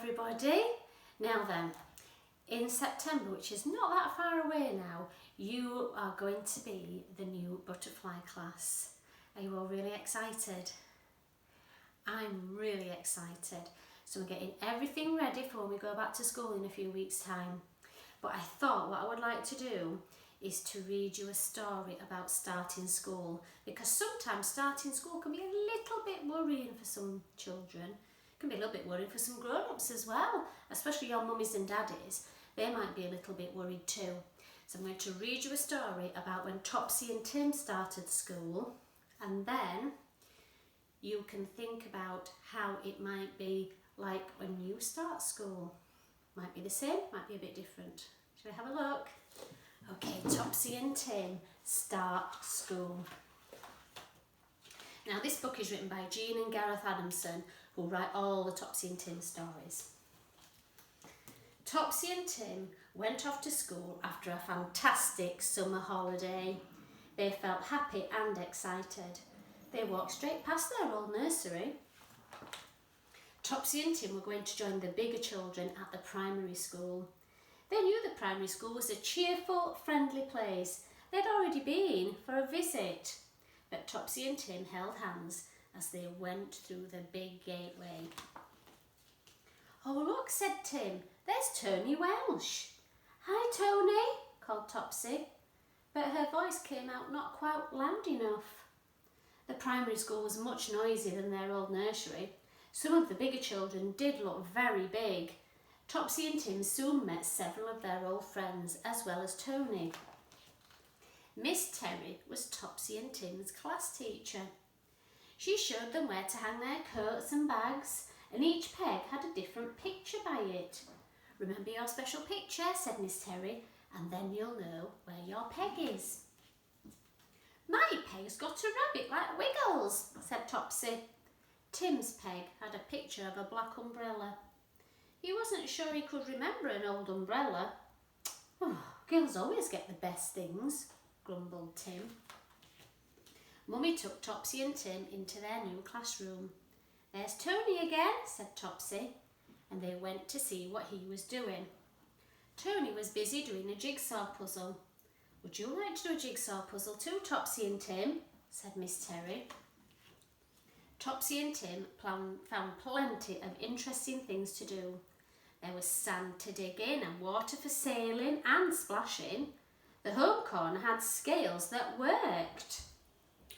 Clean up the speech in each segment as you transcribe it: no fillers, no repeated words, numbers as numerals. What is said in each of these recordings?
everybody. Now then, in September, which is not that far away now, you are going to be the new butterfly class. Are you all really excited? I'm really excited. So we're getting everything ready for when we go back to school in a few weeks' time. But I thought what I would like to do is to read you a story about starting school, because sometimes starting school can be a little bit worrying for some children. It can be a little bit worrying for some grown-ups as well, especially your mummies and daddies. They might be a little bit worried too. So I'm going to read you a story about when Topsy and Tim started school, and then you can think about how it might be like when you start school. Might be the same, might be a bit different. Shall we have a look? Okay, Topsy and Tim start school. Now this book is written by Jean and Gareth Adamson, who write all the Topsy and Tim stories. Topsy and Tim went off to school after a fantastic summer holiday. They felt happy and excited. They walked straight past their old nursery. Topsy and Tim were going to join the bigger children at the primary school. They knew the primary school was a cheerful, friendly place. They'd already been for a visit. But Topsy and Tim held hands as they went through the big gateway. "Oh look," said Tim, "there's Tony Welsh." "Hi Tony," called Topsy, but her voice came out not quite loud enough. The primary school was much noisier than their old nursery. Some of the bigger children did look very big. Topsy and Tim soon met several of their old friends, as well as Tony. Miss Terry was Topsy and Tim's class teacher. She showed them where to hang their coats and bags, and each peg had a different picture by it. "Remember your special picture," said Miss Terry, "and then you'll know where your peg is." "My peg's got a rabbit like Wiggles," said Topsy. Tim's peg had a picture of a black umbrella. He wasn't sure he could remember an old umbrella. "Oh, girls always get the best things," grumbled Tim. Mummy took Topsy and Tim into their new classroom. "There's Tony again," said Topsy, and they went to see what he was doing. Tony was busy doing a jigsaw puzzle. "Would you like to do a jigsaw puzzle too, Topsy and Tim?" said Miss Terry. Topsy and Tim found plenty of interesting things to do. There was sand to dig in and water for sailing and splashing. The home corner had scales that worked.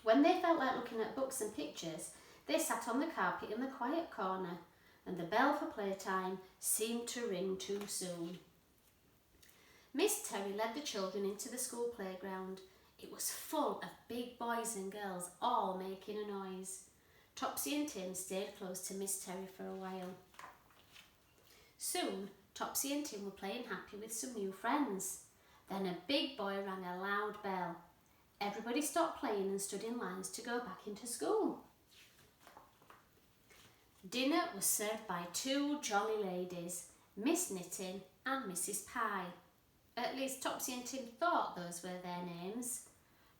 When they felt like looking at books and pictures, they sat on the carpet in the quiet corner, and the bell for playtime seemed to ring too soon. Miss Terry led the children into the school playground. It was full of big boys and girls, all making a noise. Topsy and Tim stayed close to Miss Terry for a while. Soon, Topsy and Tim were playing happy with some new friends. Then a big boy rang a loud bell. Everybody stopped playing and stood in lines to go back into school. Dinner was served by two jolly ladies, Miss Knitting and Mrs. Pie. At least Topsy and Tim thought those were their names.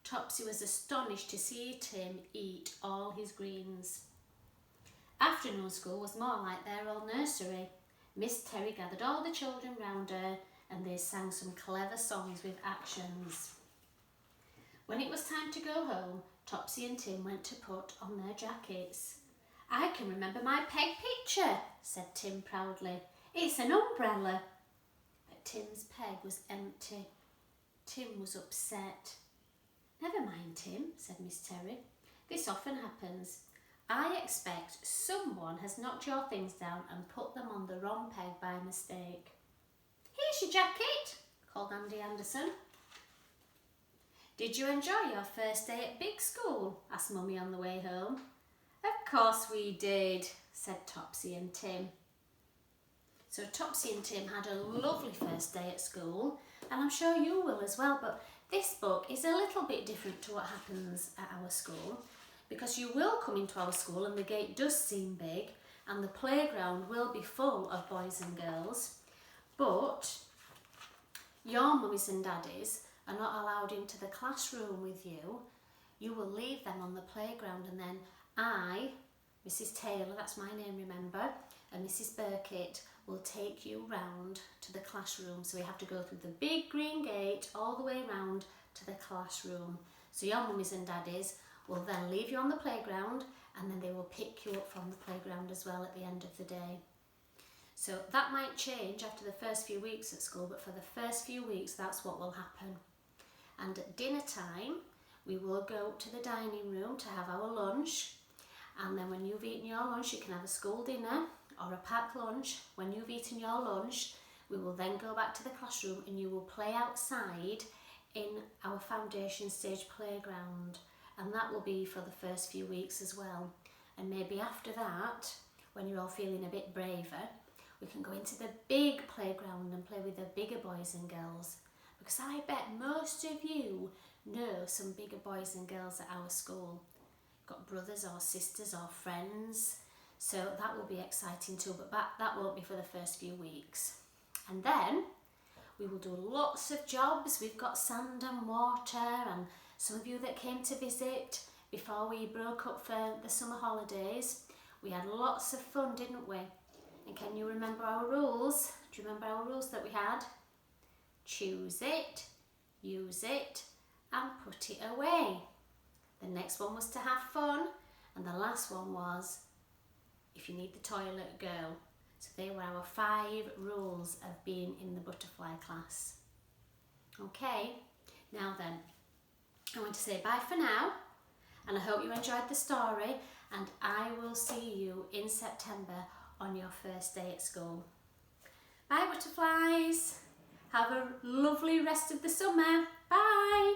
Topsy was astonished to see Tim eat all his greens. Afternoon school was more like their old nursery. Miss Terry gathered all the children round her, and they sang some clever songs with actions. When it was time to go home, Topsy and Tim went to put on their jackets. "I can remember my peg picture," said Tim proudly. "It's an umbrella." But Tim's peg was empty. Tim was upset. "Never mind, Tim," said Miss Terry. "This often happens. I expect someone has knocked your things down and put them on the wrong peg by mistake." "Here's your jacket," called Andy Anderson. "Did you enjoy your first day at big school?" asked Mummy on the way home. "Of course we did," said Topsy and Tim. So Topsy and Tim had a lovely first day at school, and I'm sure you will as well, but this book is a little bit different to what happens at our school, because you will come into our school and the gate does seem big and the playground will be full of boys and girls, but your mummies and daddies are not allowed into the classroom with you. You will leave them on the playground, and then I Mrs Taylor, that's my name, remember, and Mrs Burkett will take you round to the classroom. So we have to go through the big green gate all the way round to the classroom. So your mummies and daddies will then leave you on the playground, and then they will pick you up from the playground as well at the end of the day. So that might change after the first few weeks at school, but for the first few weeks that's what will happen. And at dinner time we will go to the dining room to have our lunch, and then when you've eaten your lunch you can have a school dinner or a packed lunch. When you've eaten your lunch we will then go back to the classroom and you will play outside in our foundation stage playground, and that will be for the first few weeks as well. And maybe after that, when you're all feeling a bit braver, we can go into the big playground and play with the bigger boys and girls, because I bet most of you know some bigger boys and girls at our school. Got brothers or sisters or friends, so that will be exciting too, but that won't be for the first few weeks. And then we will do lots of jobs. We've got sand and water, and some of you that came to visit before we broke up for the summer holidays, we had lots of fun, didn't we? And can you remember our rules? Do you remember our rules that we had? Choose it, use it, and put it away. The next one was to have fun, and the last one was if you need the toilet, go. So they were our 5 rules of being in the butterfly class. Okay, now then, I want to say bye for now, and I hope you enjoyed the story, and I will see you in September on your first day at school. Bye butterflies, have a lovely rest of the summer. Bye.